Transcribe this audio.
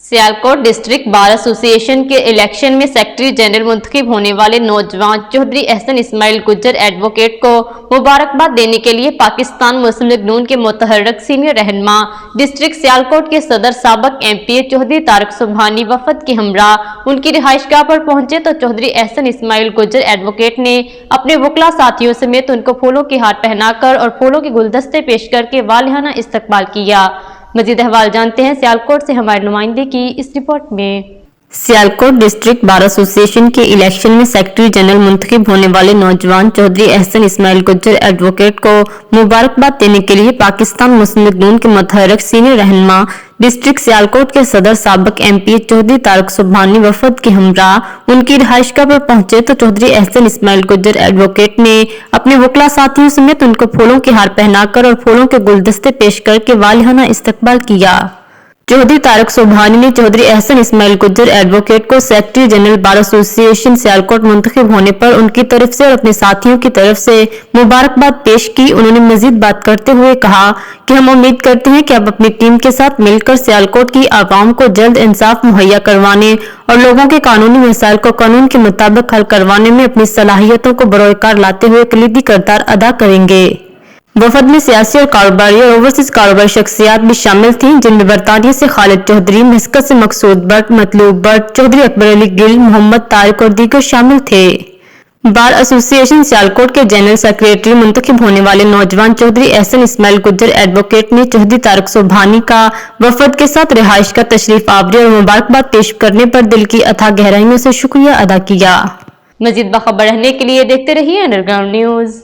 Sialkot district bar association के election में secretary general मुंतखब होने वाले नौजवान चौधरी एहसन इस्माइल गुज्जर एडवोकेट को मुबारकबाद देने के लिए पाकिस्तान मुस्लिम लीग नून के मुतहर्रिक सीनियर रहनुमा डिस्ट्रिक्ट सियालकोट के सदर साबिक एमपीए चौधरी तारिक सुबहानी वफद के हमरा उनकी रिहाइशगाह पर पहुंचे तो चौधरी एहसन इस्माइल गुज्जर एडवोकेट ने अपने वकला साथियों समेत उनको फूलों की हार पहनाकर और फूलों के गुलदस्ते पेश करके वालिहाना इस्तकबाल किया। मजीद अहवाल जानते हैं सियालकोट से हमारे नुमाइंदे की इस रिपोर्ट में। सियालकोट डिस्ट्रिक्ट बार एसोसिएशन के इलेक्शन में सेक्रेटरी जनरल मुंतखब होने वाले नौजवान चौधरी एहसन इस्माइल गुज्जर एडवोकेट को मुबारकबाद देने के लिए पाकिस्तान मुस्लिम लीग नून के मुतहर्रिक सीनियर रहनुमा डिस्ट्रिक्ट सियालकोट के सदर साबिक एमपीए चौधरी तारिक सुबहानी वफद के हमरा उनकी रिहाइशगाह पर पहुंचे तो चौधरी एहसन इस्माइल गुज्जर एडवोकेट ने अपने वकला साथियों समेत उनको फूलों की हार पहनाकर और फूलों के गुलदस्ते पेश करके वालिहाना इस्तकबाल किया। चौधरी तारिक सुबहानी ने चौधरी एहसन इस्माइल गुज्जर एडवोकेट को secretary general bar association Sialkot मुंतखब होने पर उनकी तरफ से और अपने साथियों की तरफ से मुबारकबाद पेश की। उन्होंने मजीद बात करते हुए कहा कि हम उम्मीद करते हैं कि अब अपनी टीम के साथ मिलकर सियालकोट की आवाम को जल्द इंसाफ मुहैया करवाने और लोगों के कानूनी मसाइल को कानून के मुताबिक हल करवाने में अपनी सलाहियतों को बरोकार लाते हुए कलीदी किरदार अदा करेंगे। वफद में सियासी और कारोबारी और ओवरसीज कारोबारी शख्सियात भी शामिल थीं, जिनमें बरतानिया से खालिद चौधरी, मस्कत से मकसूद but, Matloob but, Chaudhary Akbar Ali Gill, Mohammad Tariq और दीगर शामिल थे। बार एसोसिएशन सियालकोट के जनरल सेक्रेटरी मुंतखब होने वाले नौजवान चौधरी एहसन इस्माइल गुज्जर एडवोकेट ने चौधरी तारिक सुबहानी का वफद के साथ रिहाइश का तशरीफ आवरी और मुबारकबाद पेश करने पर दिल की अथाह गहराइयों से शुक्रिया अदा किया। मजीद बाखबर रहने के लिए देखते रहिए अंडरग्राउंड न्यूज।